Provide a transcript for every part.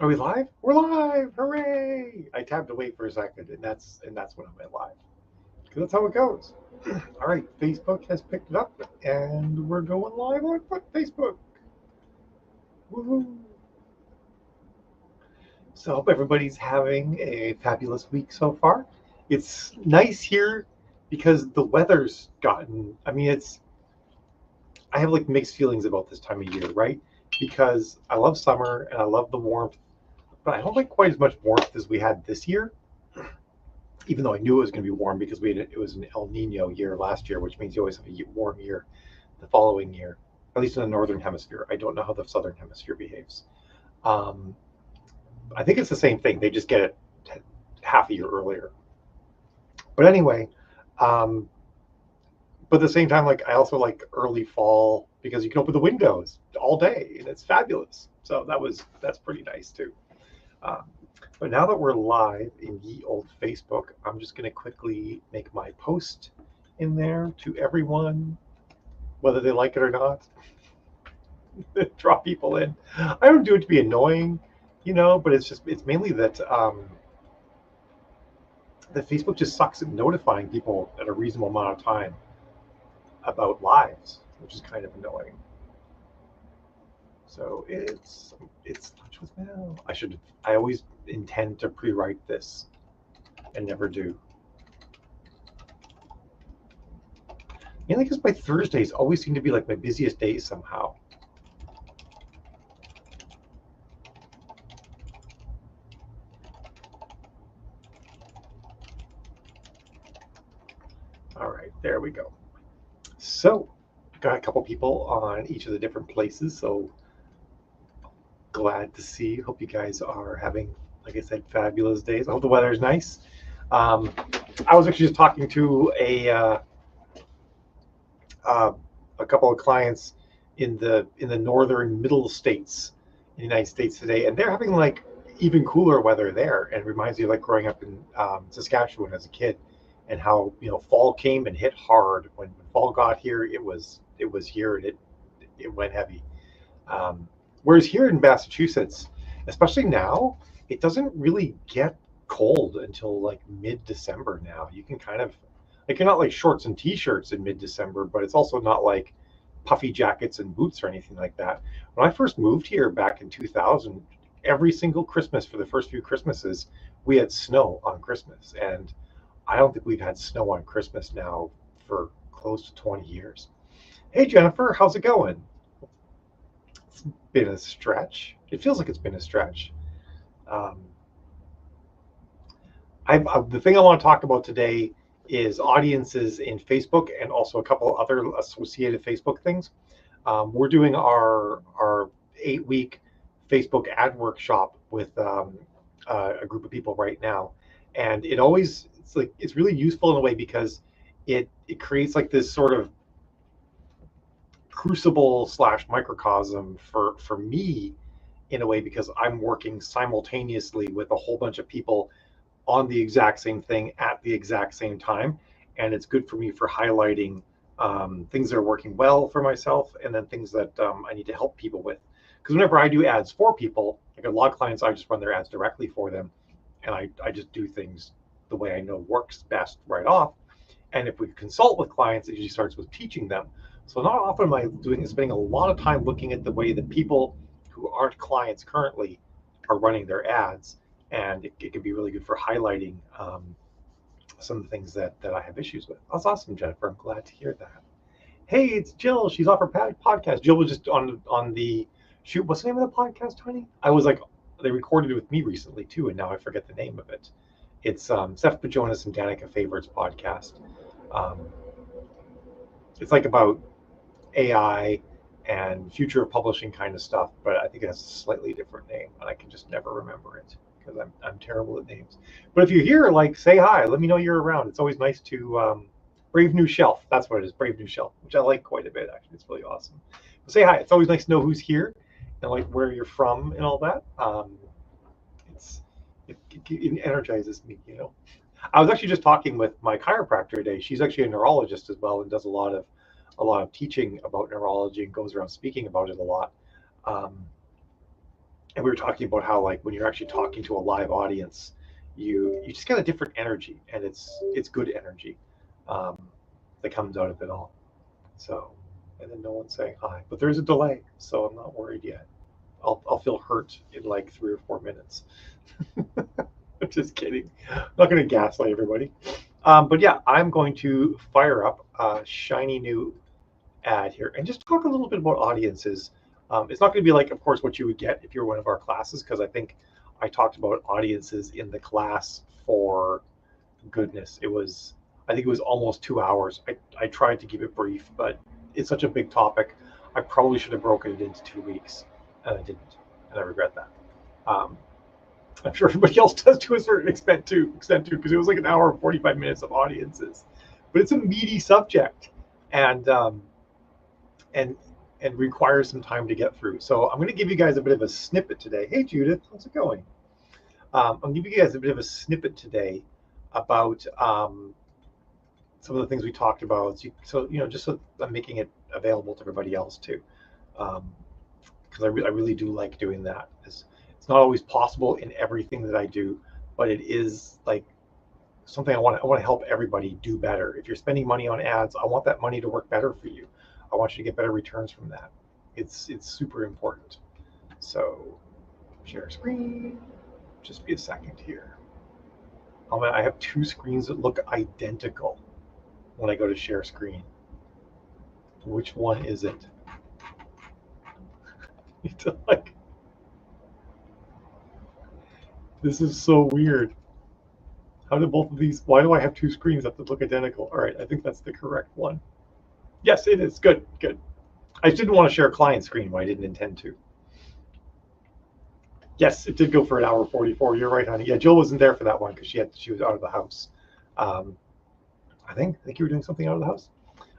Are we live? We're live! Hooray! I tabbed away for a second, and that's when I went live. Because that's how it goes. All right, Facebook has picked it up, and we're going live on Facebook. Woohoo! So I hope everybody's having a fabulous week so far. It's nice here because the weather's gotten. I mean, it's. I have like mixed feelings about this time of year, right? Because I love summer and I love the warmth, but I don't like quite as much warmth as we had this year. Even though I knew it was going to be warm because it was an El Nino year last year, which means you always have a warm year the following year, at least in the northern hemisphere. I don't know how the southern hemisphere behaves. Um, I think it's the same thing. They just get it half a year earlier. But anyway, um, but at the same time, like I also like early fall because you can open the windows all day and it's fabulous. So that's pretty nice too. Um, but now that we're live in ye old Facebook, I'm just going to quickly make my post in there to everyone, whether they like it or not. Draw people in. I don't do it to be annoying, but it's mainly that Facebook just sucks at notifying people at a reasonable amount of time about lives, which is kind of annoying. So it's Lunch with Mel. I always intend to pre-write this and never do. Mainly because my Thursdays always seem to be like my busiest days somehow. All right, there we go. So, got a couple people on each of the different places. So glad to see. Hope you guys are having, like I said, fabulous days. I hope the weather is nice. Um, I was actually just talking to uh, a couple of clients in the northern middle states in the United States today, and they're having like even cooler weather there, and it reminds me of like growing up in Saskatchewan as a kid, and how fall came and hit hard. When fall got here, it was here and it went heavy. Um, Whereas here in Massachusetts, especially now, it doesn't really get cold until like mid-December now. You can kind of like you're not like shorts and t-shirts in mid-December, but it's also not like puffy jackets and boots or anything like that. When I first moved here back in 2000, every single Christmas for the first few Christmases, we had snow on Christmas, and I don't think we've had snow on Christmas now for close to 20 years. Hey Jennifer, how's it going? It's been a stretch. It feels like it's been a stretch. Um, the thing I want to talk about today is audiences in Facebook and also a couple other associated Facebook things. We're doing our 8 week Facebook ad workshop with a group of people right now, and it's really useful in a way because it creates like this sort of crucible slash microcosm for me in a way because I'm working simultaneously with a whole bunch of people on the exact same thing at the exact same time. And it's good for me for highlighting things that are working well for myself and then things that I need to help people with. Because whenever I do ads for people, like a lot of clients, I just run their ads directly for them. And I just do things the way I know works best right off. And if we consult with clients, it usually starts with teaching them. So not often am I spending a lot of time looking at the way that people who aren't clients currently are running their ads, and it can be really good for highlighting some of the things that I have issues with. That's awesome, Jennifer. I'm glad to hear that. Hey, it's Jill. She's off her podcast. Jill was just on the shoot. What's the name of the podcast, honey? I was like, they recorded it with me recently too, and now I forget the name of it. It's Seth Pajonas and Danica Favorites podcast. Um, it's like about AI and future of publishing kind of stuff, but I think it has a slightly different name, and I can just never remember it because I'm terrible at names. But if you're here, like, say hi. Let me know you're around. It's always nice to Brave New Shelf. That's what it is, Brave New Shelf, which I like quite a bit. Actually, it's really awesome. But say hi. It's always nice to know who's here and like where you're from and all that. It's it energizes me. I was actually just talking with my chiropractor today. She's actually a neurologist as well and does a lot of teaching about neurology and goes around speaking about it a lot. Um, And we were talking about how like when you're actually talking to a live audience, you just get a different energy, and it's good energy um, that comes out of it all. So, and then no one's saying hi, but there's a delay, so I'm not worried yet. I'll feel hurt in like 3 or 4 minutes. I'm just kidding. I'm not going to gaslight everybody. But yeah, I'm going to fire up a shiny new ad here and just talk a little bit about audiences. It's not going to be like, of course, what you would get if you're one of our classes, because I think I talked about audiences in the class for goodness. I think it was almost 2 hours. I tried to keep it brief, but it's such a big topic. I probably should have broken it into 2 weeks, and I didn't, and I regret that. Um, I'm sure everybody else does to a certain extent too, because it was like an hour and 45 minutes of audiences, but it's a meaty subject, and and and requires some time to get through. So I'm going to give you guys a bit of a snippet today. Hey Judith, how's it going? I'm going to give you guys a bit of a snippet today about some of the things we talked about. So just so I'm making it available to everybody else too, because I really do like doing that. It's not always possible in everything that I do, but it is like something I want to help everybody do better. If you're spending money on ads, I want that money to work better for you. I want you to get better returns from that. It's super important. So share screen. Just be a second here. I have two screens that look identical when I go to share screen. Which one is it? Like, this is so weird. How do both of these? Why do I have two screens that look identical? All right, I think that's the correct one. Yes, it is. Good, good. I just didn't want to share a client screen when I didn't intend to. Yes, it did go for an hour 44. You're right, honey. Yeah, Jill wasn't there for that one because she was out of the house. I think you were doing something out of the house.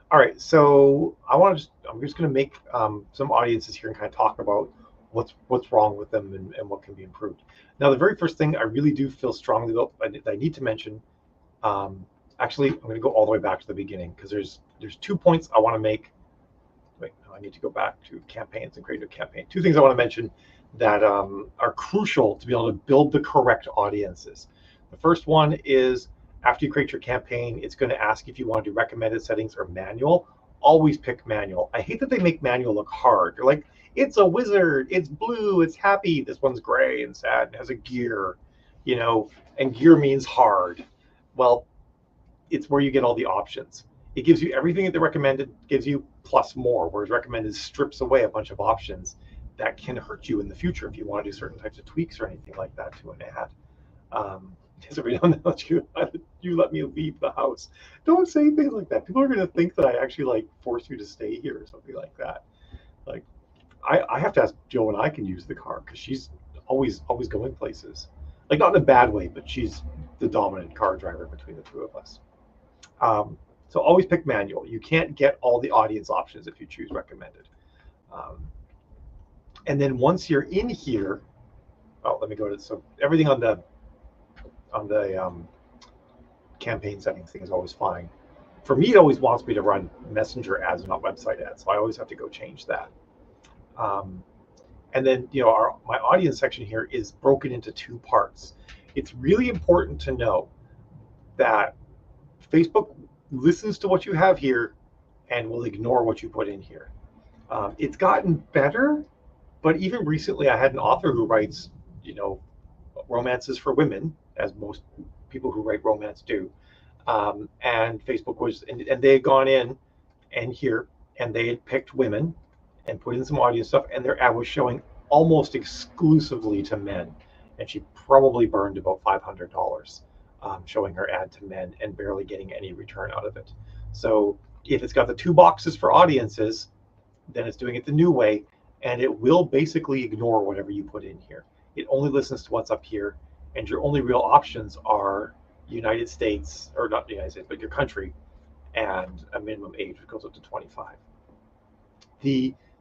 All right, so I'm just going to make some audiences here and kind of talk about what's wrong with them and what can be improved. Now, the very first thing I really do feel strongly about I need to mention. Actually, I'm going to go all the way back to the beginning because there's 2 points I want to make. Wait, no, I need to go back to campaigns and create a campaign. 2 things I want to mention that are crucial to be able to build the correct audiences. The first one is after you create your campaign, it's going to ask if you want to do recommended settings or manual. Always pick manual. I hate that they make manual look hard. They're like, it's a wizard, it's blue, it's happy. This one's gray and sad and has a gear, and gear means hard. Well, it's where you get all the options. It gives you everything that the recommended gives you plus more, whereas recommended strips away a bunch of options that can hurt you in the future if you want to do certain types of tweaks or anything like that to an ad. Every now and then you let me leave the house. Don't say things like that. People are going to think that I actually like force you to stay here or something like that. Like, I have to ask Jill when I can use the car because she's always going places. Like, not in a bad way, but she's the dominant car driver between the two of us. So always pick manual. You can't get all the audience options if you choose recommended. And then once you're in here, let me go to, so everything on the campaign settings thing is always fine. For me, it always wants me to run messenger ads, not website ads. So I always have to go change that. And then, my audience section here is broken into 2 parts. It's really important to know that Facebook listens to what you have here and will ignore what you put in here. It's gotten better, but even recently I had an author who writes, romances for women, as most people who write romance do. And Facebook was, and they had gone in and here, and they had picked women and put in some audience stuff, and their ad was showing almost exclusively to men. And she probably burned about $500 showing her ad to men and barely getting any return out of it. So if it's got the 2 boxes for audiences, then it's doing it the new way, and it will basically ignore whatever you put in here. It only listens to what's up here, and your only real options are United States, or not the United States, but your country, and a minimum age, which goes up to 25.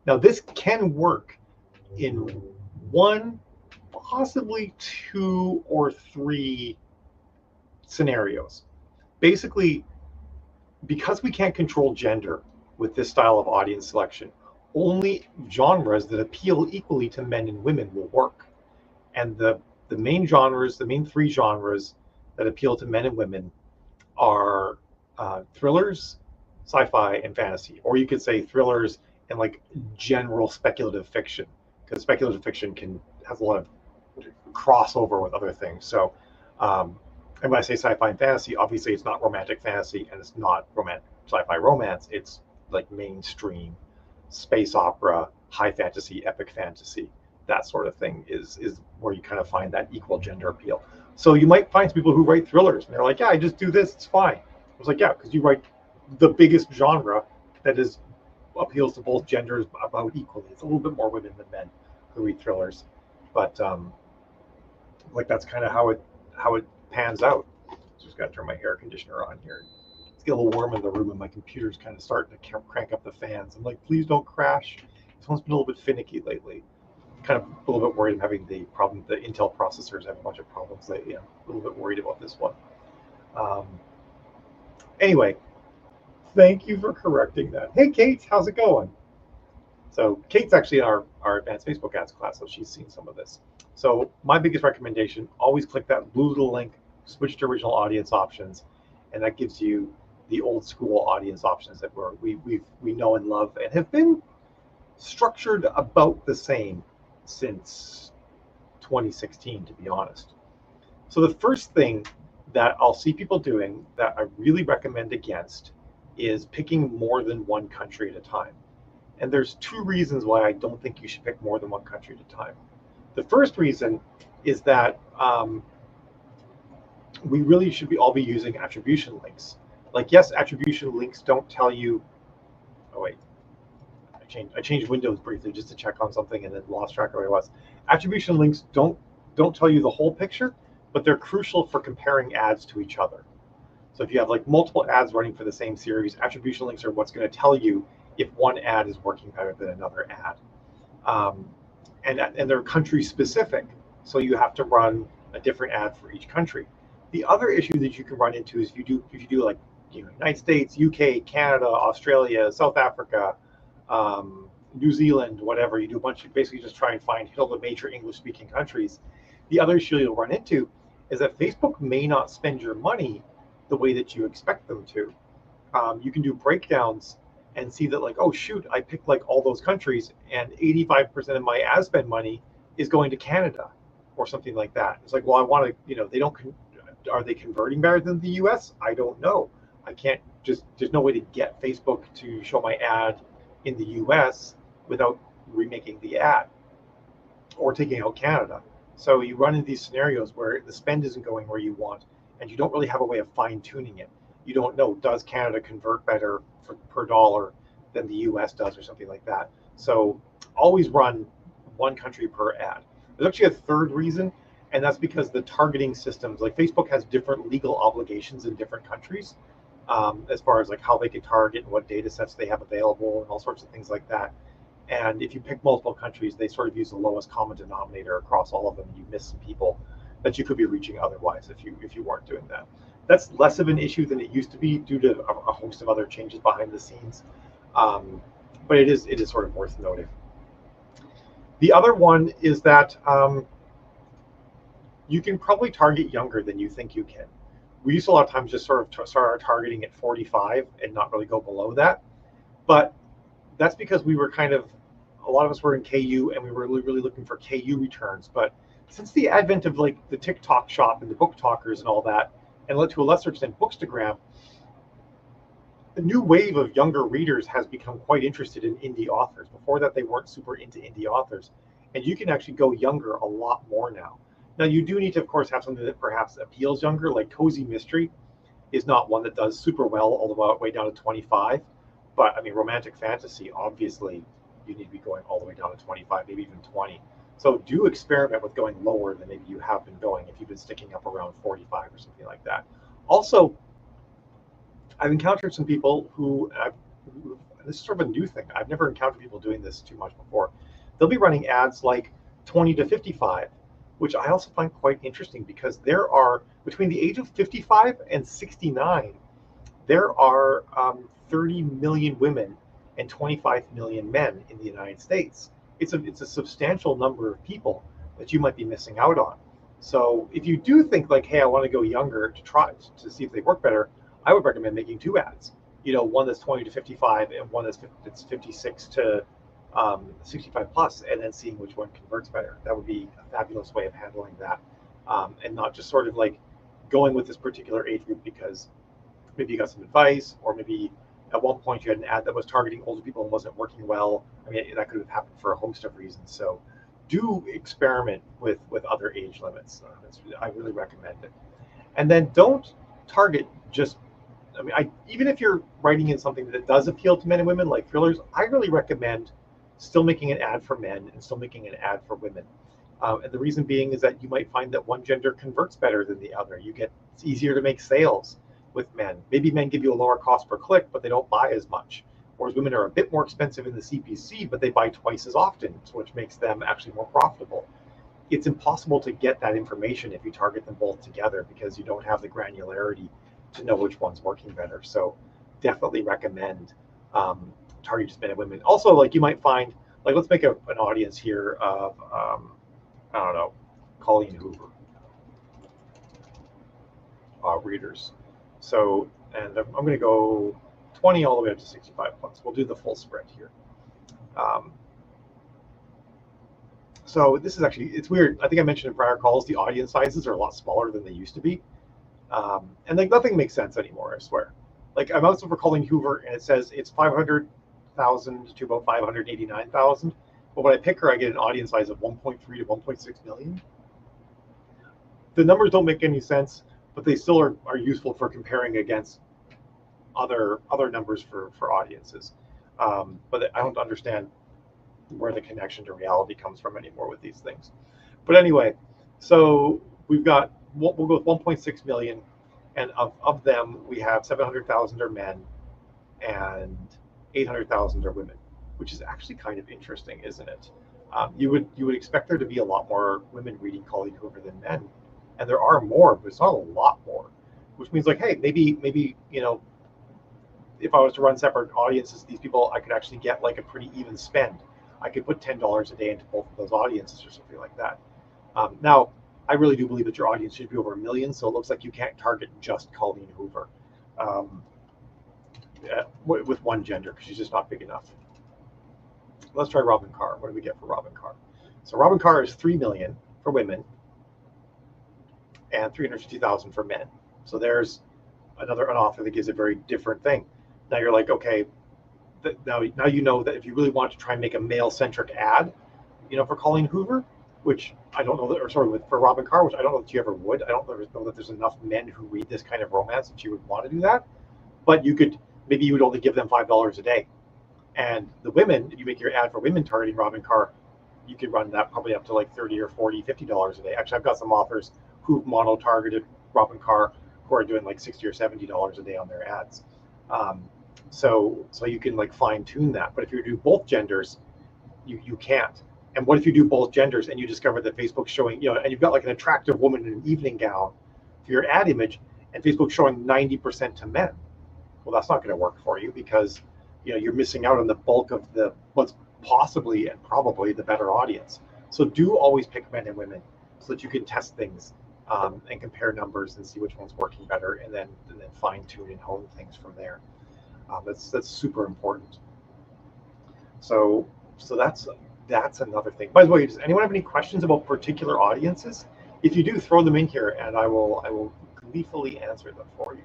Now this can work in 1, possibly 2 or 3 scenarios. Basically, because we can't control gender with this style of audience selection, only genres that appeal equally to men and women will work. And the main genres, the main three genres that appeal to men and women are thrillers, sci-fi, and fantasy. Or you could say thrillers and like general speculative fiction, because speculative fiction has a lot of crossover with other things. So, and when I say sci-fi and fantasy, obviously it's not romantic fantasy and it's not romantic sci-fi romance. It's like mainstream space opera, high fantasy, epic fantasy. That sort of thing is where you kind of find that equal gender appeal. So you might find people who write thrillers and they're like, yeah, I just do this, it's fine. I was like, yeah, because you write the biggest genre that is appeals to both genders about equally. It's a little bit more women than men who read thrillers, but like that's kind of how it pans out. Just got to turn my air conditioner on here. It's getting a little warm in the room, and my computer's kind of starting to crank up the fans. I'm like, please don't crash. This one's been a little bit finicky lately. Kind of a little bit worried I'm having the problem. The Intel processors have a bunch of problems lately. I'm a little bit worried about this one. Anyway, thank you for correcting that. Hey, Kate, how's it going? So Kate's actually in our advanced Facebook ads class, so she's seen some of this. So my biggest recommendation, always click that blue little link, switch to original audience options, and that gives you the old school audience options that we know and love and have been structured about the same since 2016, to be honest. So the first thing that I'll see people doing that I really recommend against is picking more than one country at a time. And there's two reasons why I don't think you should pick more than one country at a time. The first reason is that we really should all be using attribution links. Like, yes, attribution links don't tell you. Oh wait, I changed Windows briefly just to check on something and then lost track of where I was. Attribution links don't tell you the whole picture, but they're crucial for comparing ads to each other. So if you have like multiple ads running for the same series, attribution links are what's going to tell you if one ad is working better than another ad. And they're country specific, so you have to run a different ad for each country. The other issue that you can run into is if you do like United States, UK, Canada, Australia, South Africa, New Zealand, whatever, you do a bunch of basically just try and hit all the major English speaking countries. The other issue you'll run into is that Facebook may not spend your money the way that you expect them to. You can do breakdowns and see that like, oh shoot, I picked like all those countries and 85% of my ad spend money is going to Canada or something like that. It's like, well, I want to, they don't, are they converting better than the US? I don't know. I can't there's no way to get Facebook to show my ad in the US without remaking the ad or taking out Canada. So you run into these scenarios where the spend isn't going where you want and you don't really have a way of fine tuning it. You don't know, does Canada convert better per dollar than the US does or something like that. So always run one country per ad. There's actually a third reason, and that's because the targeting systems, like Facebook has different legal obligations in different countries as far as like how they can target and what data sets they have available and all sorts of things like that. And if you pick multiple countries, they sort of use the lowest common denominator across all of them. You miss some people that you could be reaching otherwise if you weren't doing that. That's less of an issue than it used to be due to a host of other changes behind the scenes. But it is sort of worth noting. The other one is that you can probably target younger than you think you can. We used to a lot of times just sort of start our targeting at 45 and not really go below that. But that's because we were a lot of us were in KU and we were really looking for KU returns. But since the advent of like the TikTok shop and the book talkers and all that, and to a lesser extent Bookstagram, the new wave of younger readers has become quite interested in indie authors. Before that, they weren't super into indie authors. And you can actually go younger a lot more now. Now, you do need to, of course, have something that perhaps appeals younger, like Cozy Mystery is not one that does super well all the way down to 25. But, I mean, romantic fantasy, obviously, you need to be going all the way down to 25, maybe even 20. So do experiment with going lower than maybe you have been going if you've been sticking up around 45 or something like that. Also, I've encountered some people who this is sort of a new thing. I've never encountered people doing this too much before. They'll be running ads like 20 to 55, which I also find quite interesting because there are, between the age of 55 and 69, there are 30 million women and 25 million men in the United States. It's a substantial number of people that you might be missing out on. So if you do think like, hey, I want to go younger to try to see if they work better, I would recommend making two ads. One that's 20 to 55 and one that's 56 to 65 plus, and then seeing which one converts better. That would be a fabulous way of handling that, and not just sort of like going with this particular age group because maybe you got some advice, or maybe at one point you had an ad that was targeting older people and wasn't working well. I mean, that could have happened for a host of reasons. So do experiment with other age limits. I really recommend it. And then don't target just, I mean, even if you're writing in something that does appeal to men and women like thrillers, I really recommend still making an ad for men and still making an ad for women. And the reason being is that you might find that one gender converts better than the other. It's easier to make sales with men. Maybe men give you a lower cost per click, but they don't buy as much. Whereas women are a bit more expensive in the CPC, but they buy twice as often, which makes them actually more profitable. It's impossible to get that information if you target them both together because you don't have the granularity to know which one's working better. So definitely recommend targeting just men and women. Also, like you might find, like let's make an audience here of, I don't know, Colleen Hoover readers. So, and I'm going to go 20 all the way up to 65 plus. We'll do the full spread here. So this is actually, it's weird. I think I mentioned in prior calls, the audience sizes are a lot smaller than they used to be. And like nothing makes sense anymore, I swear. Like I'm also for Colleen Hoover and it says it's 500,000 to about 589,000. But when I pick her, I get an audience size of 1.3 to 1.6 million. The numbers don't make any sense, but they still are useful for comparing against other numbers for audiences. But I don't understand where the connection to reality comes from anymore with these things. But anyway, so we'll go with 1.6 million, and of them we have 700,000 are men and 800,000 are women, which is actually kind of interesting, isn't it? You would expect there to be a lot more women reading Colleen Hoover than men, and there are more, but it's not a lot more. Which means like, hey, maybe if I was to run separate audiences, these people I could actually get like a pretty even spend. I could put $10 a day into both of those audiences or something like that. Now, I really do believe that your audience should be over 1 million, so it looks like you can't target just Colleen Hoover with one gender because she's just not big enough. Let's try Robin Carr. What do we get for Robin Carr? So Robin Carr is 3 million for women and 350,000 for men. So there's an author that gives a very different thing. Now you're like, okay, now you know that if you really want to try and make a male-centric ad, for Colleen Hoover, which I don't know that, or sorry, for Robin Carr, which I don't know that you ever would. I don't know that there's enough men who read this kind of romance that you would want to do that. But you would only give them $5 a day. And the women, if you make your ad for women targeting Robin Carr, you could run that probably up to like $30 or $40, $50 a day. Actually, I've got some authors who've mono-targeted Robin Carr who are doing like $60 or $70 a day on their ads. So you can like fine tune that. But if you do both genders, you can't. And what if you do both genders and you discover that Facebook's showing, and you've got like an attractive woman in an evening gown for your ad image, and Facebook's showing 90% to men? Well, that's not going to work for you because you're missing out on the bulk of what's possibly and probably the better audience. So do always pick men and women so that you can test things and compare numbers and see which one's working better, and then fine tune and hone things from there. That's super important. So that's another thing. By the way, does anyone have any questions about particular audiences? If you do, throw them in here, and I will gleefully answer them for you.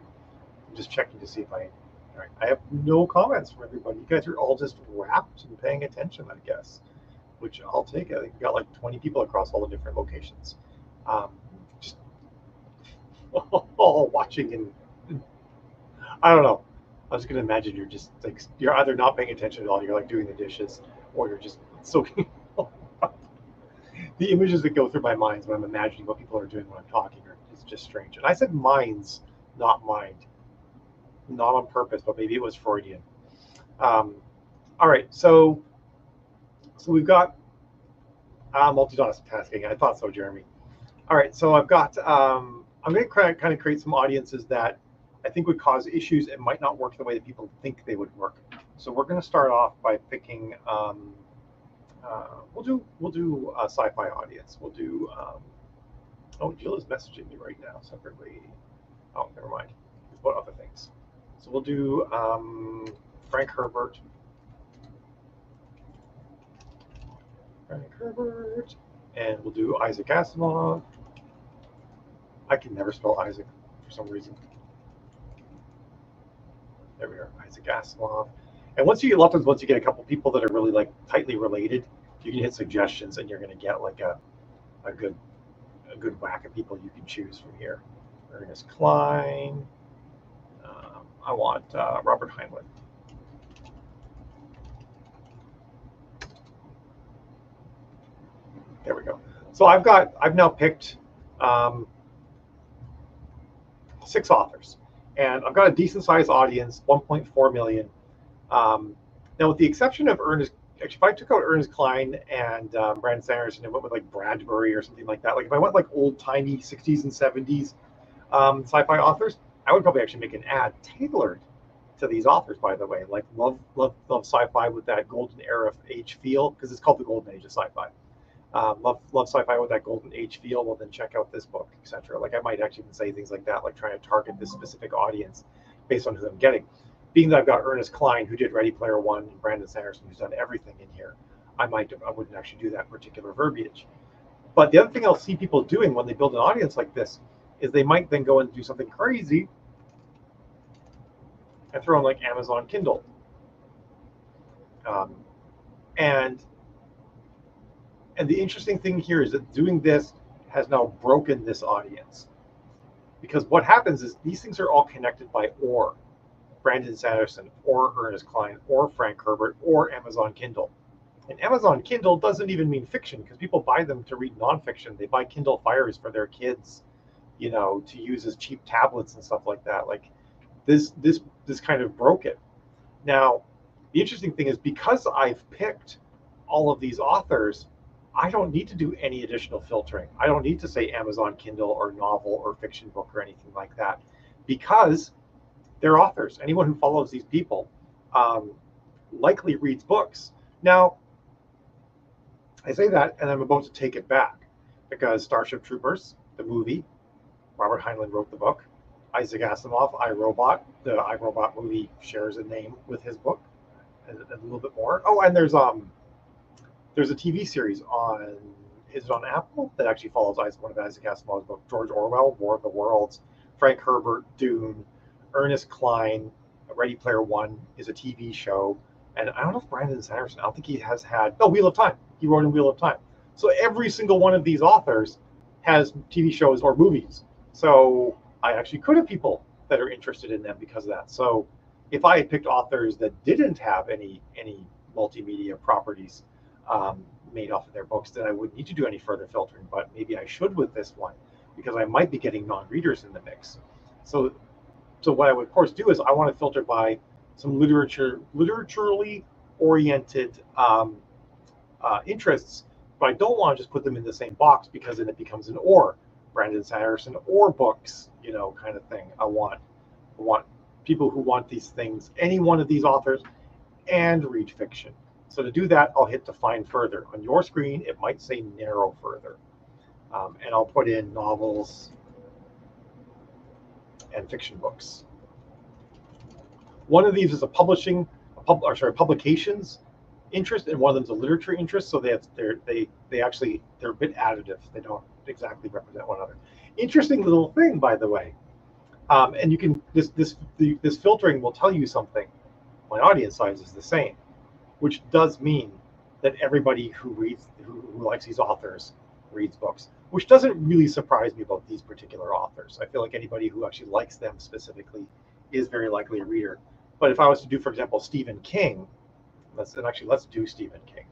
I'm just checking to see if all right, I have no comments from everybody. You guys are all just wrapped and paying attention, I guess, which I'll take. I think we've got like 20 people across all the different locations, just all watching, and I don't know. I was going to imagine you're either not paying attention at all, you're like doing the dishes, or you're just soaking up. The images that go through my mind when I'm imagining what people are doing when I'm talking is just strange. And I said minds, not mind. Not on purpose, but maybe it was Freudian. All right, so we've got multitasking. I thought so, Jeremy. All right, so I've got, I'm going to kind of create some audiences that I think would cause issues and might not work the way that people think they would work. So we're going to start off by picking We'll do a sci-fi audience. We'll do. Oh, Jill is messaging me right now separately. Oh, never mind. It's about other things. So we'll do Frank Herbert. Frank Herbert, and we'll do Isaac Asimov. I can never spell Isaac for some reason. There we are, Isaac Asimov. And once you get left once you get a couple people that are really like tightly related, you can hit suggestions, and you're going to get like a good whack of people you can choose from here. Ernest Cline. I want Robert Heinlein. There we go. So I've now picked 6 authors, and I've got a decent sized audience, 1.4 million. Now, with the exception of Ernest, actually, if I took out Ernest Cline and Brandon Sanderson and went with like Bradbury or something like that, like if I went like old timey 60s and 70s sci-fi authors, I would probably actually make an ad tailored to these authors. By the way, like love sci-fi with that golden era age feel, because it's called the golden age of sci-fi. Love sci-fi with that golden age feel. Well, then check out this book, etc. Like I might actually even say things like that, like trying to target this specific audience based on who I'm getting. Being that I've got Ernest Cline, who did Ready Player One, and Brandon Sanderson, who's done everything in here, I wouldn't actually do that particular verbiage. But the other thing I'll see people doing when they build an audience like this is they might then go and do something crazy and throw in like Amazon Kindle. And the interesting thing here is that doing this has now broken this audience, because what happens is these things are all connected by or Brandon Sanderson or Ernest Cline or Frank Herbert or Amazon Kindle. And Amazon Kindle doesn't even mean fiction, because people buy them to read nonfiction. They buy Kindle Fires for their kids, to use as cheap tablets and stuff like that. Like this kind of broke it. Now, the interesting thing is, because I've picked all of these authors, I don't need to do any additional filtering. I don't need to say Amazon Kindle or novel or fiction book or anything like that, because they're authors. Anyone who follows these people likely reads books. Now, I say that, and I'm about to take it back, because Starship Troopers, the movie, Robert Heinlein wrote the book. Isaac Asimov, I, Robot, the I, Robot movie shares a name with his book, and a little bit more. Oh, and there's a TV series is it on Apple, that actually follows one of Isaac Asimov's books, George Orwell, War of the Worlds, Frank Herbert, Dune, Ernest Cline, Ready Player One is a TV show. And I don't know if Brandon Sanderson, I don't think he has had, no, Wheel of Time. He wrote in Wheel of Time. So every single one of these authors has TV shows or movies. So I actually could have people that are interested in them because of that. So if I had picked authors that didn't have any multimedia properties made off of their books, then I wouldn't need to do any further filtering. But maybe I should with this one, because I might be getting non-readers in the mix. So what I would of course do is I want to filter by some literaturally oriented interests, but I don't want to just put them in the same box, because then it becomes an or Brandon Sanderson or books, kind of thing. I want people who want these things, any one of these authors, and read fiction. So to do that, I'll hit define further. On your screen, it might say narrow further, and I'll put in novels and fiction books. One of these is a publications interest, and one of them is a literature interest. So they're a bit additive. They don't exactly represent one another. Interesting little thing, by the way. And you can this filtering will tell you something. My audience size is the same, which does mean that everybody who likes these authors reads books, which doesn't really surprise me about these particular authors. I feel like anybody who actually likes them specifically is very likely a reader. But if I was to do, for example, Stephen King, let's do Stephen King.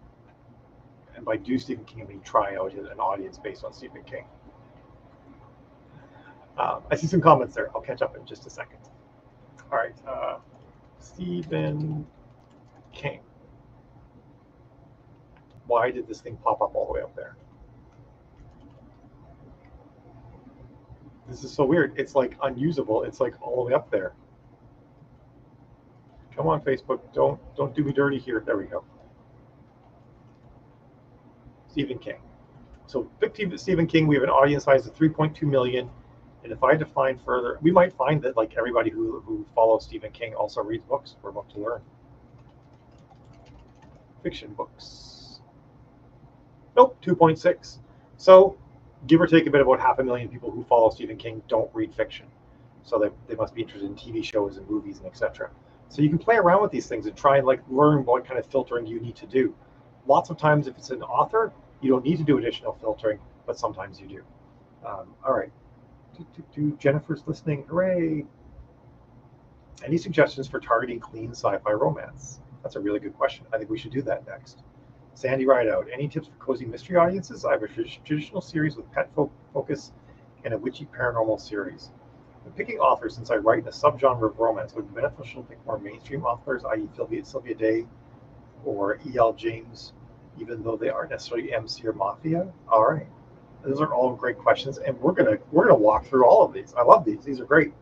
And by do Stephen King, I mean try out an audience based on Stephen King. I see some comments there. I'll catch up in just a second. All right, Stephen King. Why did this thing pop up all the way up there? This is so weird. It's like unusable. It's like all the way up there. Come on, Facebook. Don't do me dirty here. There we go. Stephen King. So Stephen King, we have an audience size of 3.2 million. And if I define further, we might find that like everybody who follows Stephen King also reads books. We're about to learn. Fiction books. Nope, 2.6. So give or take a bit, about 500,000 people who follow Stephen King don't read fiction. So they must be interested in TV shows and movies and etc. So you can play around with these things and try and like learn what kind of filtering you need to do. Lots of times if it's an author, you don't need to do additional filtering, but sometimes you do. All right. Jennifer's listening. Hooray. Any suggestions for targeting clean sci-fi romance? That's a really good question. I think we should do that next. Sandy Rideout. Any tips for cozy mystery audiences? I have a traditional series with pet focus and a witchy paranormal series. When picking authors, since I write in a subgenre of romance, would it be beneficial to pick more mainstream authors, i.e. Sylvia Day or E.L. James, even though they aren't necessarily MC or Mafia? All right. Those are all great questions, and we're gonna walk through all of these. I love these. These are great.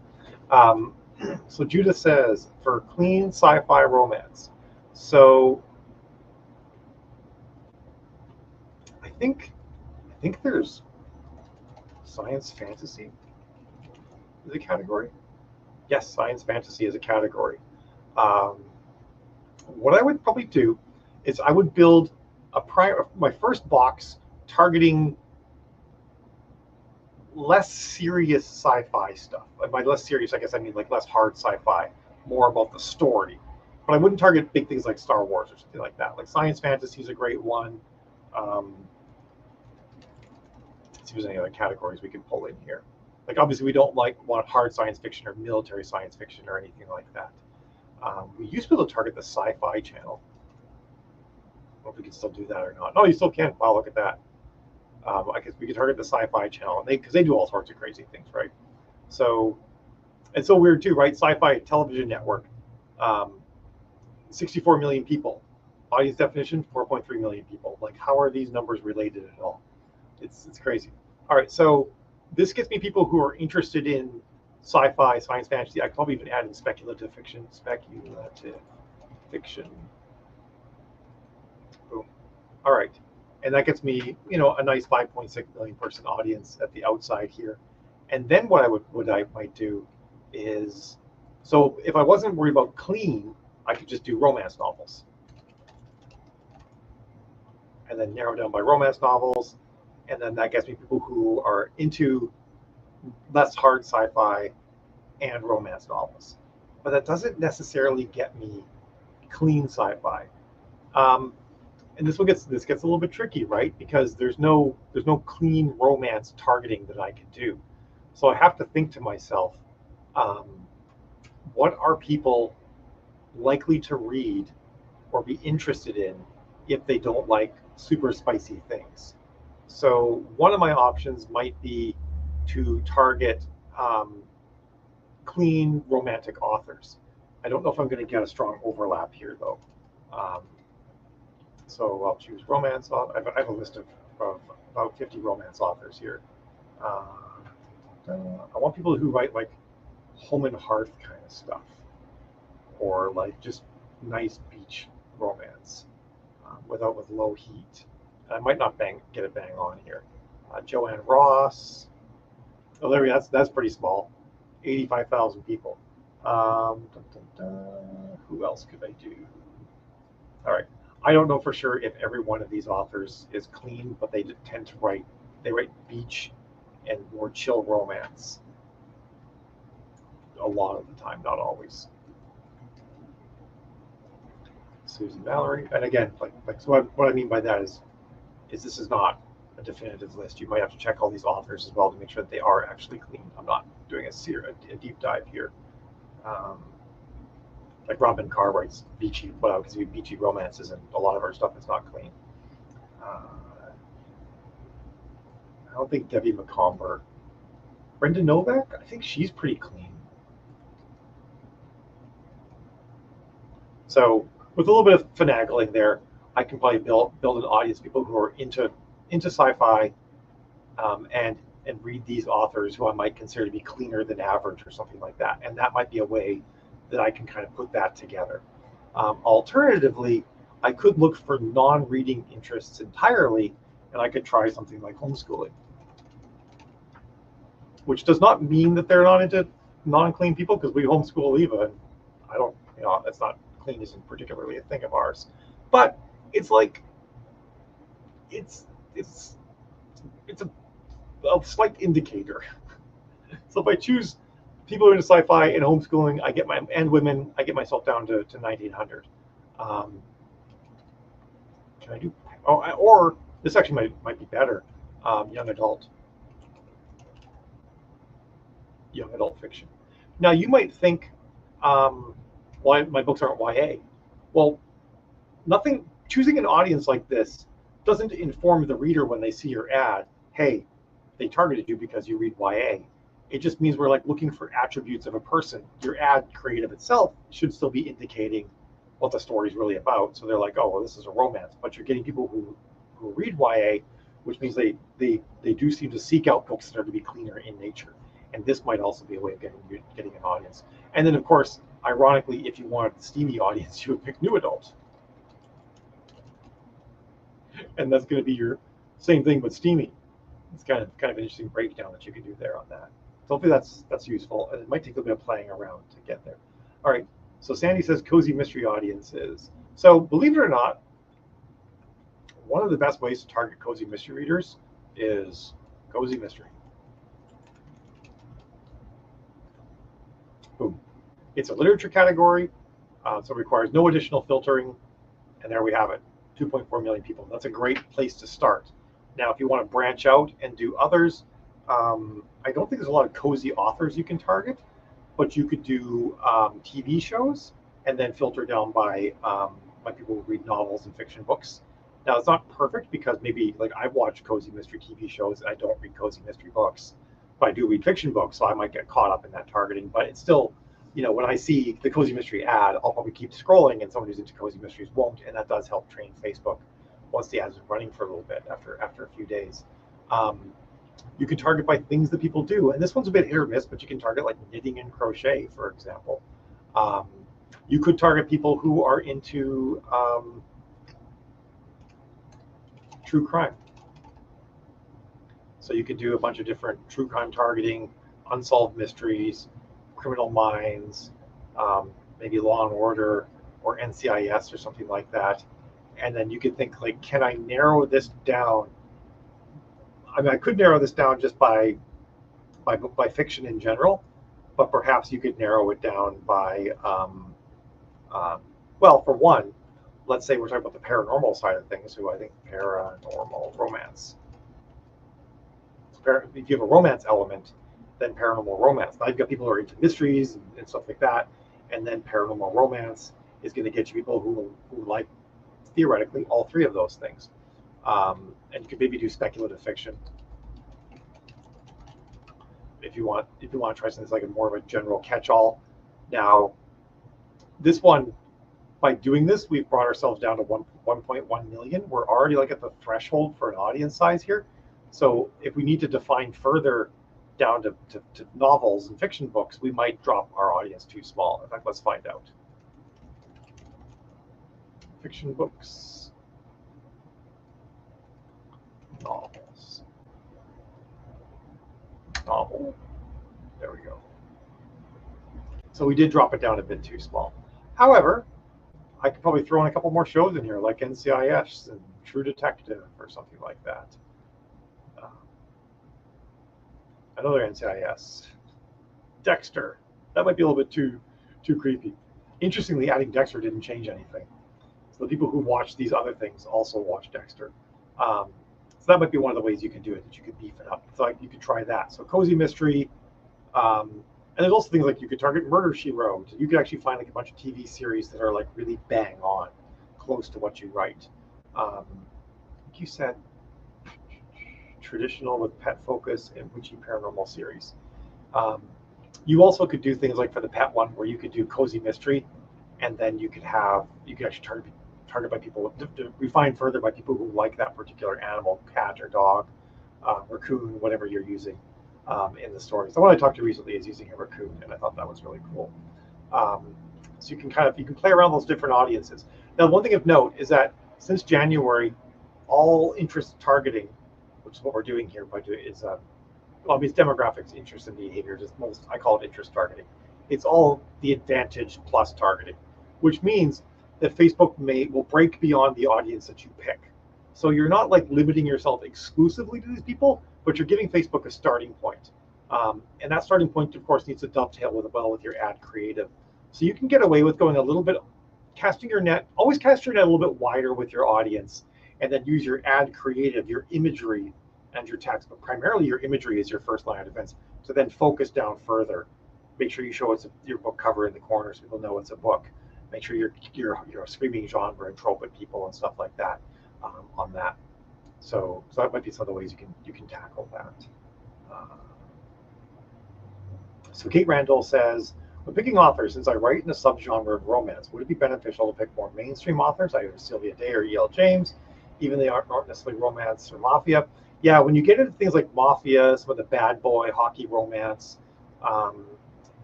So Judith says for clean sci-fi romance. So I think there's science fantasy is a category. Yes, science fantasy is a category. What I would probably do is I would build my first box targeting less serious sci-fi stuff. And by less serious, I guess I mean like less hard sci-fi, more about the story. But I wouldn't target big things like Star Wars or something like that. Like science fantasy is a great one. Let's see if there's any other categories we can pull in here. Like obviously we don't want hard science fiction or military science fiction or anything like that. We used to be able to target the Sci-Fi Channel. I don't know if we can still do that or not. No, you still can. Wow, look at that. I guess we could target the Sci-Fi Channel, because they do all sorts of crazy things, right? So it's so weird too, right? Sci-Fi Television Network, 64 million people. Audience definition, 4.3 million people. Like, how are these numbers related at all? It's crazy. All right, so this gets me people who are interested in sci-fi, science fantasy. I could probably even add in speculative fiction. Boom. All right. And that gets me, a nice 5.6 million person audience at the outside here. And then what I might do is, so if I wasn't worried about clean, I could just do romance novels. And then narrow down by romance novels. And then that gets me people who are into less hard sci-fi and romance novels. But that doesn't necessarily get me clean sci-fi. And this gets a little bit tricky, right? Because there's no clean romance targeting that I can do. So I have to think to myself, what are people likely to read or be interested in if they don't like super spicy things? So one of my options might be to target clean romantic authors. I don't know if I'm going to get a strong overlap here, though. So I'll choose romance. I have a list of about 50 romance authors here. I want people who write like home and hearth kind of stuff, or like just nice beach romance with low heat. I might not get a bang on here. Joanne Ross. Oh, there we go. That's pretty small. 85,000 people. Who else could I do? All right. I don't know for sure if every one of these authors is clean, but they tend to write beach and more chill romance a lot of the time, not always. Susan Mallory, and again, so what I mean by that is this is not a definitive list. You might have to check all these authors as well to make sure that they are actually clean. I'm not doing a deep dive here. Like Robin Carr writes beachy romances, and a lot of her stuff is not clean. I don't think Debbie McComber. Brenda Novak, I think she's pretty clean. So with a little bit of finagling there, I can probably build an audience, people who are into sci-fi, and read these authors who I might consider to be cleaner than average or something like that. And that might be a way that I can kind of put that together. Alternatively, I could look for non-reading interests entirely and I could try something like homeschooling, which does not mean that they're not into non-clean people, because we homeschool Eva, and I don't, it's not, clean isn't particularly a thing of ours, but it's like it's it's a slight indicator. So if I choose people who are into sci-fi and homeschooling, and women, I get myself down to 1900. Can I do? Oh, or this actually might be better. Young adult fiction. Now you might think, why my books aren't YA? Well, nothing. Choosing an audience like this doesn't inform the reader when they see your ad, hey, they targeted you because you read YA. It just means we're like looking for attributes of a person. Your ad creative itself should still be indicating what the story is really about. So they're like, oh, well, this is a romance. But you're getting people who read YA, which means they do seem to seek out books that are to be cleaner in nature. And this might also be a way of getting an audience. And then, of course, ironically, if you wanted a steamy audience, you would pick new adult. And that's going to be your same thing but steamy. It's kind of an interesting breakdown that you can do there on that. So hopefully that's useful. And it might take a little bit of playing around to get there. All right. So Sandy says cozy mystery audiences. So believe it or not, one of the best ways to target cozy mystery readers is cozy mystery. Boom. It's a literature category, so it requires no additional filtering. And there we have it, 2.4 million people. That's a great place to start. Now, if you want to branch out and do others, I don't think there's a lot of cozy authors you can target, but you could do TV shows and then filter down by people who read novels and fiction books. Now, it's not perfect because maybe like I've watched cozy mystery TV shows and I don't read cozy mystery books, but I do read fiction books, so I might get caught up in that targeting. But it's still, when I see the cozy mystery ad, I'll probably keep scrolling, and someone who's into cozy mysteries won't, and that does help train Facebook once the ads are running for a little bit after a few days. You can target by things that people do, and this one's a bit hit or miss, but you can target like knitting and crochet, for example. You could target people who are into true crime. So you could do a bunch of different true crime targeting, unsolved mysteries, Criminal Minds, maybe Law and Order or NCIS or something like that. And then you could think like, can I narrow this down? I mean, I could narrow this down just by fiction in general, but perhaps you could narrow it down by, well, for one, let's say we're talking about the paranormal side of things, who I think paranormal romance. If you have a romance element, then paranormal romance. Now you've got people who are into mysteries and stuff like that, and then paranormal romance is going to get you people who like, theoretically, all three of those things. And you could maybe do speculative fiction if you want to try something that's like more of a general catch-all. Now, this one, by doing this, we've brought ourselves down to 1.1 million. We're already like at the threshold for an audience size here. So if we need to define further down to novels and fiction books, we might drop our audience too small. In fact, let's find out. Fiction books, novels, novel. There we go. So we did drop it down a bit too small. However, I could probably throw in a couple more shows in here, like NCIS and True Detective or something like that. Another NCIS. Dexter. That might be a little bit too creepy. Interestingly, adding Dexter didn't change anything. So the people who watch these other things also watch Dexter. So that might be one of the ways you can do it, that you could beef it up. So you could try that. So cozy mystery. And there's also things like you could target Murder, She Wrote. You could actually find like a bunch of TV series that are like really bang on, close to what you write. Like you said, traditional with pet focus and witchy paranormal series. You also could do things like for the pet one where you could do cozy mystery, and then you could actually target by people, to refine further by people who like that particular animal, cat or dog, raccoon, whatever you're using in the story. So one I talked to recently is using a raccoon, and I thought that was really cool. So you can play around those different audiences. Now, one thing of note is that since January, all interest targeting, which is what we're doing here, but is well, it's demographics, interest, and behavior. Just most, I call it interest targeting. It's all the advantage plus targeting, which means that Facebook will break beyond the audience that you pick. So you're not like limiting yourself exclusively to these people, but you're giving Facebook a starting point. And that starting point, of course, needs to dovetail with your ad creative. So you can get away with going a little bit, always cast your net a little bit wider with your audience, and then use your ad creative, your imagery, and your text, but primarily your imagery is your first line of defense. So then focus down further. Make sure you show your book cover in the corner so people know it's a book. Make sure you're screaming genre and trope at people and stuff like that on that. So that might be some of the ways you can tackle that. So Kate Randall says, when picking authors, since I write in a subgenre of romance, would it be beneficial to pick more mainstream authors, either Sylvia Day or E.L. James, even they aren't necessarily romance or mafia? Yeah, when you get into things like mafia, some of the bad boy hockey romance,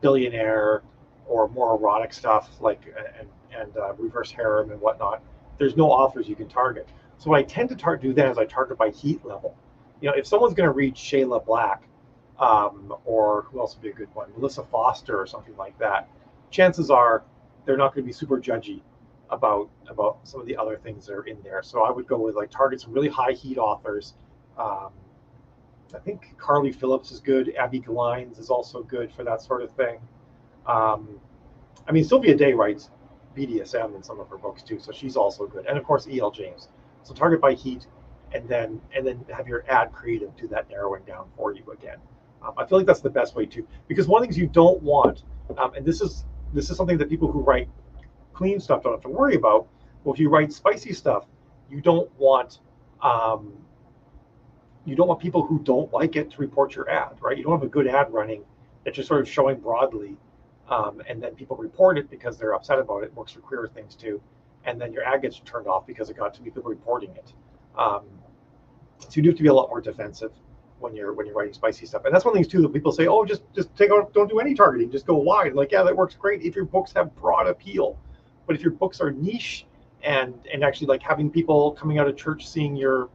billionaire, or more erotic stuff like and reverse harem and whatnot, there's no authors you can target. So what I tend to do then is I target by heat level. If someone's going to read Shayla Black, or who else would be a good one, Melissa Foster or something like that, chances are they're not going to be super judgy about some of the other things that are in there. So I would go with target some really high heat authors. I think Carly Phillips is good. Abby Glines is also good for that sort of thing. Sylvia Day writes BDSM in some of her books too, so she's also good. And of course, E.L. James. So target by heat, and then have your ad creative do that narrowing down for you again. I feel like that's the best way too, because one of the things you don't want, and this is something that people who write clean stuff don't have to worry about. Well, if you write spicy stuff, you don't want people who don't like it to report your ad, right? You don't have a good ad running that you're sort of showing broadly, and then people report it because they're upset about it. It works for queer things too, and then your ad gets turned off because it got too many people reporting it. So you do have to be a lot more defensive when you're writing spicy stuff. And that's one of the things too that people say, oh, just take out, don't do any targeting, just go wide. Like, yeah, that works great if your books have broad appeal. But if your books are niche and actually like having people coming out of church seeing your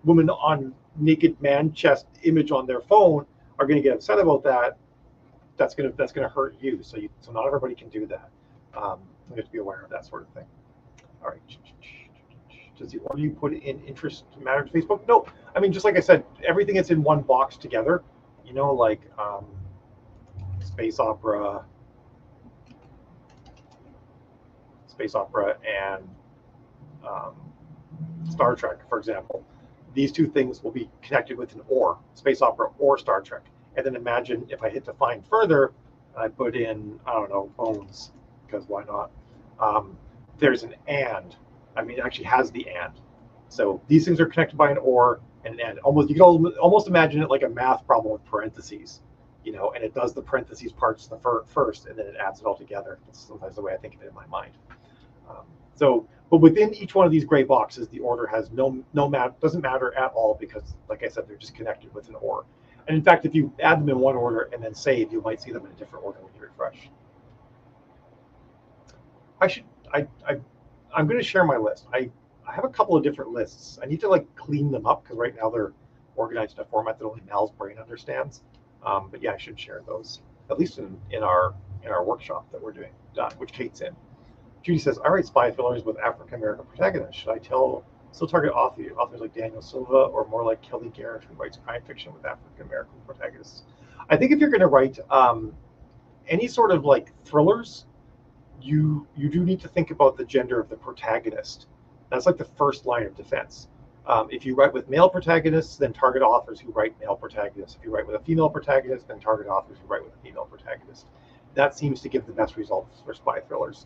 woman on naked man chest image on their phone are going to get upset about that, that's going to hurt you. So not everybody can do that. You have to be aware of that sort of thing. All right. Does the order you put in interest matter to Facebook? No. Just like I said, everything is in one box together. Like space opera, and Star Trek, for example. These two things will be connected with an or, space opera or Star Trek. And then imagine if I hit define further, I put in, I don't know, bones, because why not? There's an and. It actually has the and. So these things are connected by an or and an and. You can almost imagine it like a math problem with parentheses, and it does the parentheses parts first, and then it adds it all together. That's sometimes the way I think of it in my mind. But within each one of these gray boxes, the order has doesn't matter at all, because, like I said, they're just connected with an or. And in fact, if you add them in one order and then save, you might see them in a different order when you refresh. I'm going to share my list. I have a couple of different lists. I need to clean them up because right now they're organized in a format that only Mal's brain understands. But yeah, I should share those, at least in our workshop that we're doing, which Kate's in. Judy says, I write spy thrillers with African American protagonists. Should I still target authors like Daniel Silva, or more like Kelly Garrett, who writes crime fiction with African American protagonists? I think if you're going to write any sort of thrillers, you do need to think about the gender of the protagonist. That's like the first line of defense. If you write with male protagonists, then target authors who write male protagonists. If you write with a female protagonist, then target authors who write with a female protagonist. That seems to give the best results for spy thrillers.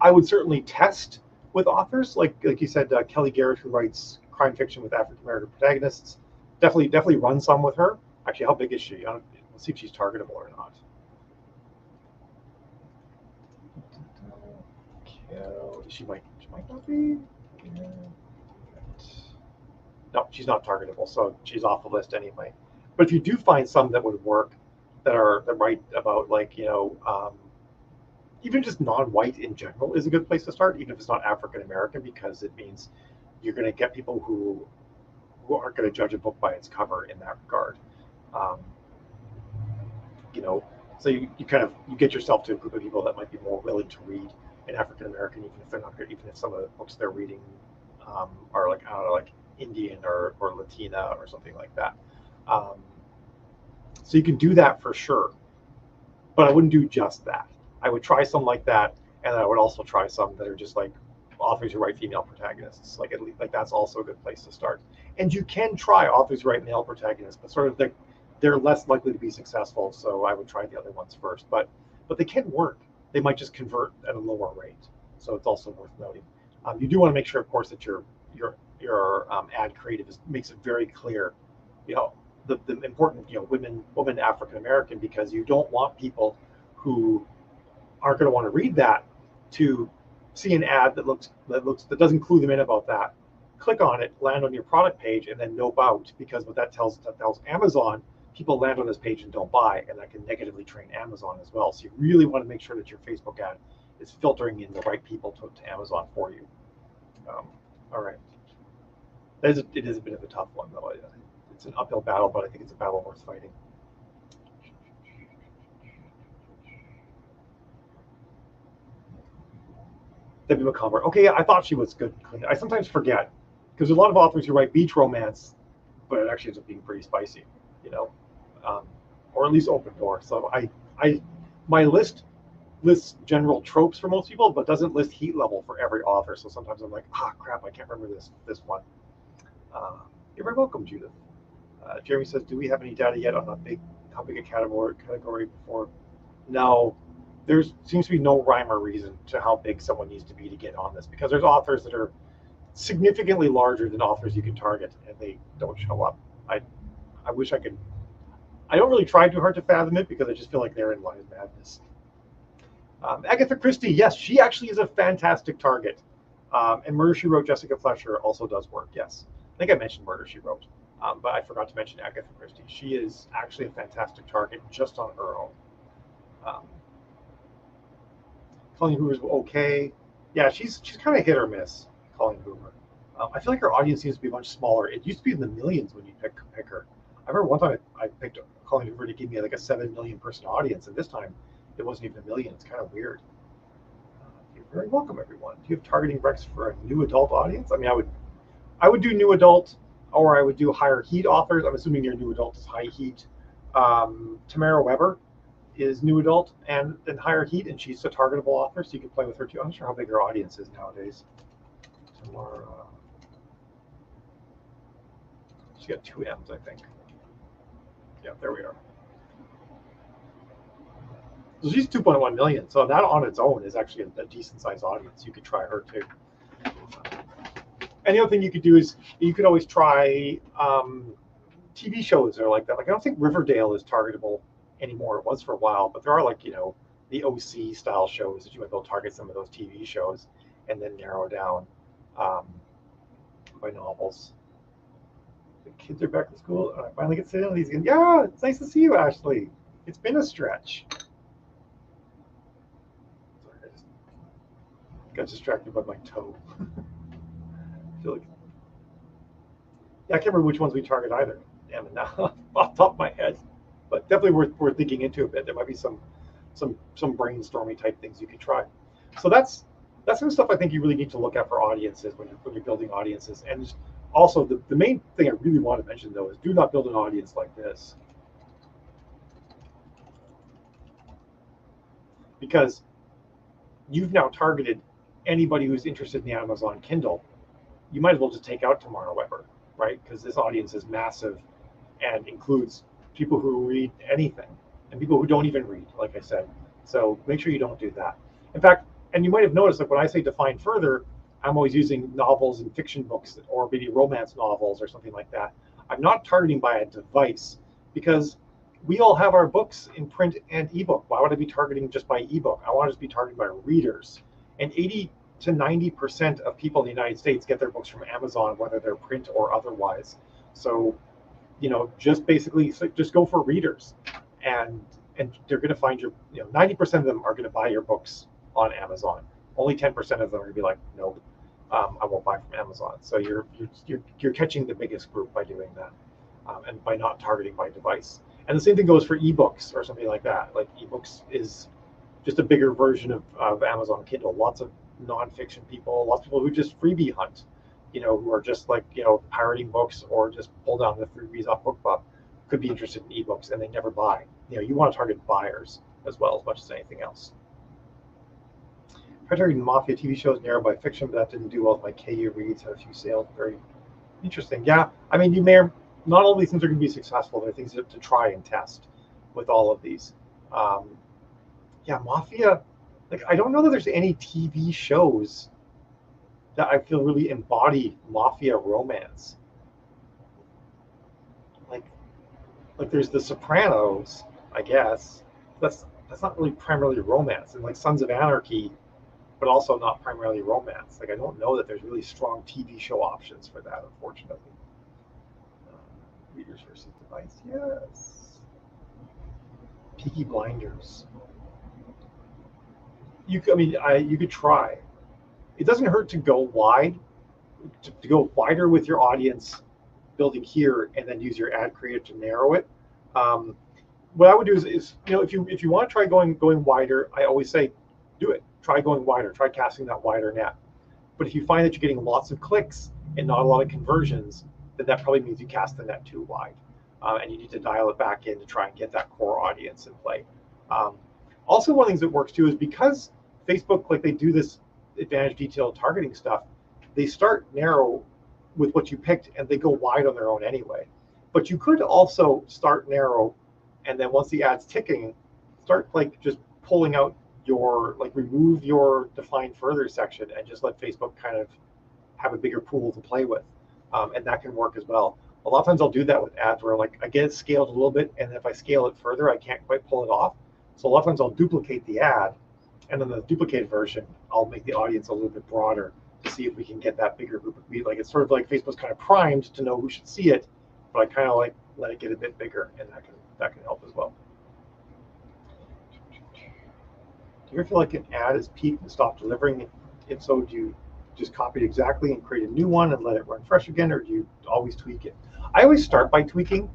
I would certainly test with authors like you said, Kelly Garrett, who writes crime fiction with African American protagonists. Definitely run some with her. Actually, how big is she? We'll see if she's targetable or not. She might not be. No, she's not targetable, so she's off the list anyway. But if you do find some that would work, that write about even just non-white in general is a good place to start, even if it's not African American, because it means you're going to get people who aren't going to judge a book by its cover in that regard. Um, you know, so you kind of you get yourself to a group of people that might be more willing to read an African American, even if they're not good, even if some of the books they're reading are like I don't know, like Indian or Latina or something like that. Um, so you can do that for sure, but I wouldn't do just that. I would try some like that, and I would also try some that are just like authors who write female protagonists. Like at least like that's also a good place to start. And you can try authors who write male protagonists, but sort of they're less likely to be successful. So I would try the other ones first. But they can work. They might just convert at a lower rate. So it's also worth noting. You do want to make sure, of course, that your ad creative makes it very clear, you know, the important, you know, women African American, because you don't want people who aren't going to want to read that to see an ad that doesn't clue them in about that, click on it, land on your product page, and then nope out, because what that tells Amazon, people land on this page and don't buy, and that can negatively train Amazon as well. So you really want to make sure that your Facebook ad is filtering in the right people to Amazon for you. All right, it is a bit of a tough one though. It's an uphill battle, but I think it's a battle worth fighting. Debbie McComber. Okay, yeah, I thought she was good. I sometimes forget because there's a lot of authors who write beach romance, but it actually ends up being pretty spicy, you know, um, or at least open door. So my list lists general tropes for most people, but doesn't list heat level for every author. So sometimes I'm like, crap, I can't remember this one. You're very welcome, Judith. Jeremy says, do we have any data yet on how big a category before? No, there seems to be no rhyme or reason to how big someone needs to be to get on this, because there's authors that are significantly larger than authors you can target, and they don't show up. I wish I could. I don't really try too hard to fathom it, because I just feel like they're in line madness. Agatha Christie, yes, she actually is a fantastic target. And Murder, She Wrote, Jessica Fletcher also does work, yes. I think I mentioned Murder, She Wrote, but I forgot to mention Agatha Christie. She is actually a fantastic target just on her own. Um, Colleen Hoover's okay. Yeah, she's kind of hit or miss, Colleen Hoover. I feel like her audience seems to be much smaller. It used to be in the millions when you pick her. I remember one time I picked Colleen Hoover to give me like a 7 million person audience, and this time it wasn't even a million. It's kind of weird. You're very welcome, everyone. Do you have targeting Rex for a new adult audience? I mean, I would do new adult, or I would do higher heat authors. I'm assuming your new adult is high heat. Tamara Weber is new adult and higher heat, and she's a targetable author, so you can play with her too. I'm not sure how big her audience is nowadays. Tamara, she's got 2 M's, I think. Yeah, there we are. So she's 2.1 million. So that on its own is actually a decent sized audience. You could try her too. And the other thing you could do is you could always try TV shows that are like that. Like I don't think Riverdale is targetable anymore. It was for a while, but there are like, you know, the OC style shows that you might be able to target some of those TV shows and then narrow down by novels. The kids are back to school, and I finally get to sit down with these again. Yeah, it's nice to see you, Ashley. It's been a stretch. Sorry, I just got distracted by my toe. I feel like, yeah, I can't remember which ones we target either. Damn it, now off the top of my head, but definitely worth thinking into a bit. There might be some brainstormy type things you could try. So that's some stuff I think you really need to look at for audiences when you're building audiences. And also the main thing I really want to mention though is do not build an audience like this, because you've now targeted anybody who's interested in the Amazon Kindle. You might as well just take out Tamara Weber, right? Because this audience is massive and includes people who read anything and people who don't even read, like I said. So make sure you don't do that. In fact, and you might have noticed that when I say define further, I'm always using novels and fiction books or maybe romance novels or something like that. I'm not targeting by a device, because we all have our books in print and ebook. Why would I be targeting just by ebook? I want to just be targeting by readers. And 80 to 90% of people in the United States get their books from Amazon, whether they're print or otherwise. So, you know, just basically just go for readers, and and they're going to find 90% of them are going to buy your books on Amazon. Only 10% of them are going to be like, no, I won't buy from Amazon. So you're catching the biggest group by doing that, and by not targeting by device. And the same thing goes for ebooks or something like that. Like ebooks is just a bigger version of Amazon Kindle. Lots of nonfiction people, lots of people who just freebie hunt, who are just like, pirating books or just pull down the freebies off BookBub, could be interested in ebooks and they never buy. You want to target buyers as well as much as anything else. Predatory Mafia TV shows narrowed by fiction, but that didn't do well with my KU reads. Had a few sales. Very interesting. Yeah, I mean, not all these things are going to be successful. There are things to try and test with all of these. Yeah, Mafia, like, I don't know that there's any TV shows that I feel really embody Mafia romance. Like there's The Sopranos, I guess. That's not really primarily romance, and like Sons of Anarchy, but also not primarily romance. Like, I don't know that there's really strong TV show options for that, unfortunately. Readers versus device, yes. Peaky Blinders. You could try. It doesn't hurt to go wide, to go wider with your audience building here, and then use your ad creative to narrow it. What I would do is if you want to try going wider, I always say do it. Try going wider. Try casting that wider net. But if you find that you're getting lots of clicks and not a lot of conversions, then that probably means you cast the net too wide, and you need to dial it back in to try and get that core audience in play. Also, one of the things that works too is because Facebook, like, they do this advanced detailed targeting stuff, they start narrow with what you picked and they go wide on their own anyway. But you could also start narrow, and then once the ad's ticking, start like just pulling out remove your define further section and just let Facebook kind of have a bigger pool to play with. And that can work as well. A lot of times I'll do that with ads where, like, I get it scaled a little bit, and if I scale it further, I can't quite pull it off. So a lot of times I'll duplicate the ad, and then the duplicated version, I'll make the audience a little bit broader to see if we can get that bigger group of people. Like, it's sort of like Facebook's kind of primed to know who should see it, but I kind of like let it get a bit bigger, and that can help as well. Do you ever feel like an ad is peaked and stopped delivering? If so, do you just copy it exactly and create a new one and let it run fresh again, or do you always tweak it? I always start by tweaking,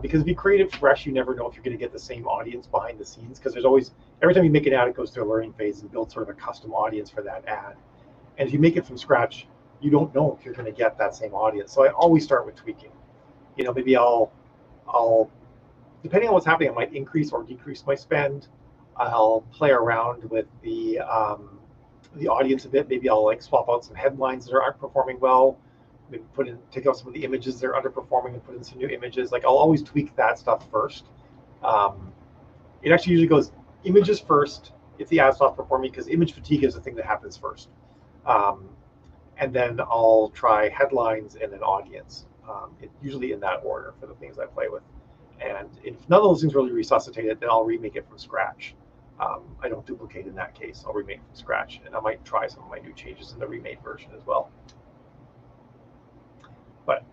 because if you create it fresh, you never know if you're going to get the same audience behind the scenes, because there's always, every time you make an ad, it goes through a learning phase and builds sort of a custom audience for that ad. And if you make it from scratch, you don't know if you're going to get that same audience. So I always start with tweaking. Maybe I'll depending on what's happening, I might increase or decrease my spend. I'll play around with the audience a bit. Maybe I'll like swap out some headlines that aren't performing well. Maybe take out some of the images that are underperforming and put in some new images. Like, I'll always tweak that stuff first. It actually usually goes images first if the ad stops performing, because image fatigue is the thing that happens first. And then I'll try headlines and then audience. Usually in that order for the things I play with. And if none of those things really resuscitate it, then I'll remake it from scratch. I don't duplicate in that case. I'll remake from scratch, and I might try some of my new changes in the remade version as well. But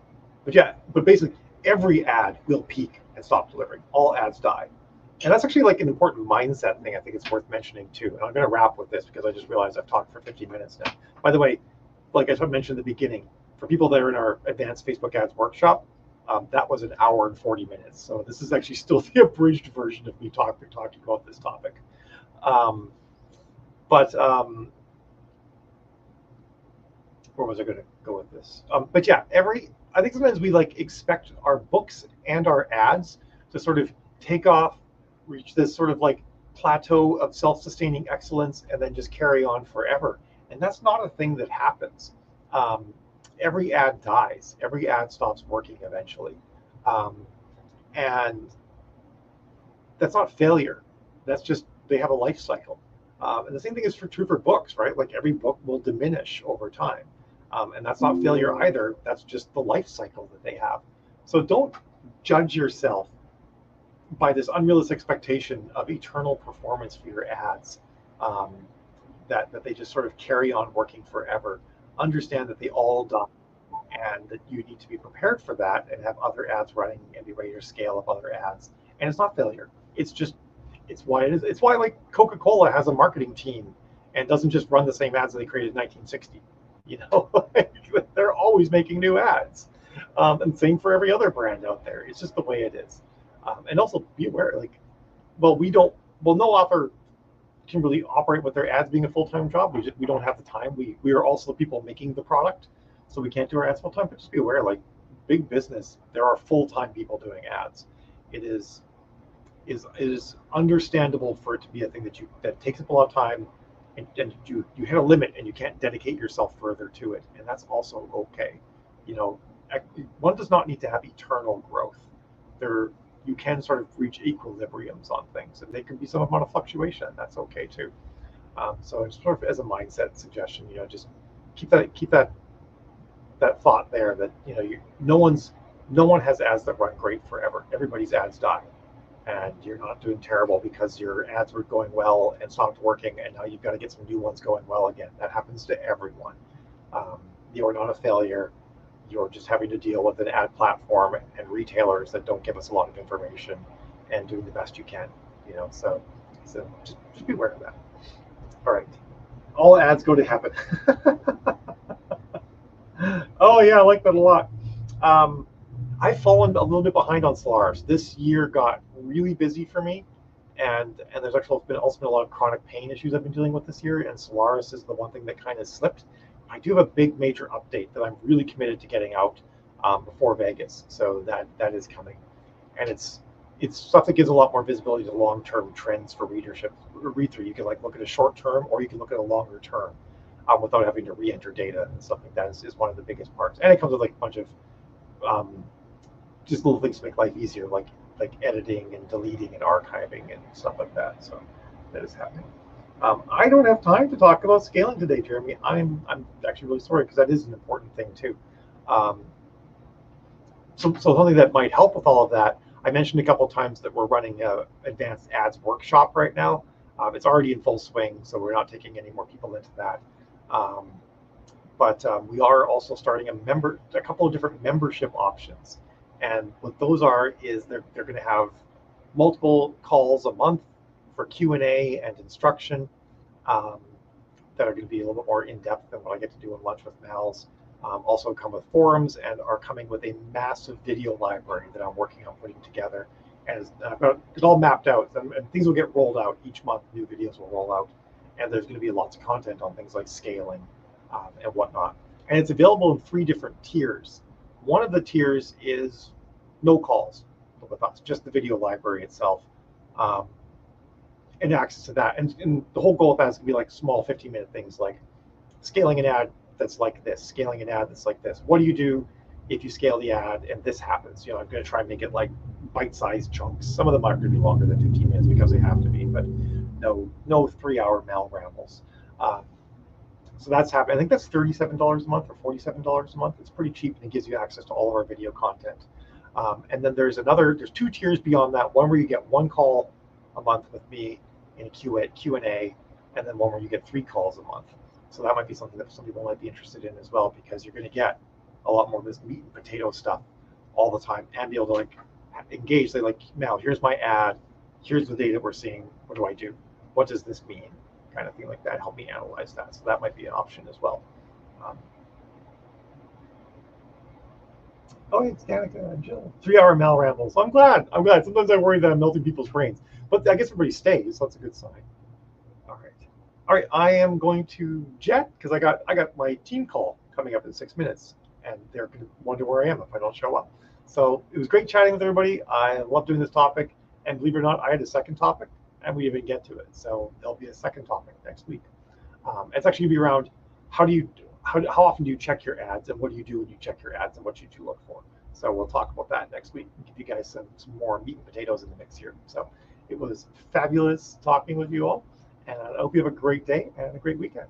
basically, every ad will peak and stop delivering. All ads die. And that's actually like an important mindset thing I think it's worth mentioning too. And I'm going to wrap with this because I just realized I've talked for 50 minutes now. By the way, like I mentioned at the beginning, for people that are in our advanced Facebook ads workshop, that was an hour and 40 minutes. So this is actually still the abridged version of me talking about this topic. Where was I going to go with this? But yeah, I think sometimes we like expect our books and our ads to sort of take off, reach this sort of like plateau of self-sustaining excellence, and then just carry on forever. And that's not a thing that happens. Every ad dies. Every ad stops working eventually. And that's not failure. That's just, they have a life cycle. And the same thing is true for books, right? Like, every book will diminish over time. And that's not failure either. That's just the life cycle that they have. So don't judge yourself by this unrealistic expectation of eternal performance for your ads, that they just sort of carry on working forever. Understand that they all die, and that you need to be prepared for that and have other ads running and be ready to scale up other ads. And it's not failure. It's just, it's why it is. It's why like Coca-Cola has a marketing team and doesn't just run the same ads that they created in 1960. You know, like, they're always making new ads, and same for every other brand out there. It's just the way it is. And also be aware, like, well, we don't, well, no author can really operate with their ads being a full-time job. We don't have the time. We are also the people making the product, so we can't do our ads full-time. But just be aware, like big business, there are full-time people doing ads. It is understandable for it to be a thing that takes up a lot of time, and you hit a limit and you can't dedicate yourself further to it, and that's also okay. You know, one does not need to have eternal growth. There, you can sort of reach equilibriums on things, and they can be some amount of fluctuation. That's okay too. So it's sort of as a mindset suggestion, you know, just keep that thought there that, you know, no one has ads that run great forever. Everybody's ads die, and you're not doing terrible because your ads were going well and stopped working, and now you've got to get some new ones going well again. That happens to everyone. Um, you're not a failure. You're just having to deal with an ad platform and retailers that don't give us a lot of information, and doing the best you can. You know, so just be aware of that. All right, all ads go to heaven. Oh yeah, I like that a lot. Um, I've fallen a little bit behind on Solaris. This year got really busy for me, and there's actually also been a lot of chronic pain issues I've been dealing with this year, and Solaris is the one thing that kind of slipped. I do have a big major update that I'm really committed to getting out before Vegas, so that is coming, and it's stuff that gives a lot more visibility to long-term trends for readership. Read through, you can like look at a short term, or you can look at a longer term, without having to re-enter data and stuff like that. Is one of the biggest parts, and it comes with like a bunch of um, just little things to make life easier, like editing and deleting and archiving and stuff like that. So that is happening. I don't have time to talk about scaling today, Jeremy. I'm actually really sorry, because that is an important thing too. Um, so something that might help with all of that, I mentioned a couple of times that we're running a advanced ads workshop right now. It's already in full swing, so we're not taking any more people into that. Um, but we are also starting a couple of different membership options, and what those are is they're going to have multiple calls a month for Q&A and instruction, um, that are going to be a little bit more in depth than what I get to do in lunch with Mal's. Also come with forums, and are coming with a massive video library that I'm working on putting together. And I've got it all mapped out, and things will get rolled out each month. New videos will roll out, and there's going to be lots of content on things like scaling, and whatnot. And it's available in 3 different tiers. One of the tiers is no calls with us, just the video library itself, um, and access to that. And the whole goal of that is going to be like small 15-minute things, like scaling an ad that's like this, scaling an ad that's like this. What do you do if you scale the ad and this happens? You know, I'm going to try and make it like bite-sized chunks. Some of them aren't going to be longer than 15 minutes because they have to be, but no 3-hour Mal rambles. So that's happening. I think that's $37 a month or $47 a month. It's pretty cheap, and it gives you access to all of our video content. And then there's 2 tiers beyond that. One where you get 1 call a month with me in a Q&A, and then one where you get 3 calls a month. So that might be something that some people might be interested in as well, because you're going to get a lot more of this meat and potato stuff all the time, and be able to like engage. They like, Mal, here's my ad, here's the data we're seeing. What do I do? What does this mean? Kind of thing like that. Help me analyze that. So that might be an option as well. Oh, it's Danica and Jill. 3-hour Mal rambles. I'm glad. Sometimes I worry that I'm melting people's brains, but I guess everybody stays, so that's a good sign. All right. I am going to jet, because I got my team call coming up in 6 minutes, and they're going to wonder where I am if I don't show up. So it was great chatting with everybody. I love doing this topic, and believe it or not, I had a second topic, and we didn't get to it. So there'll be a second topic next week. It's actually going to be around how often do you check your ads, and what do you do when you check your ads, and what you do look for. So we'll talk about that next week and give you guys some more meat and potatoes in the mix here. So it was fabulous talking with you all, and I hope you have a great day and a great weekend.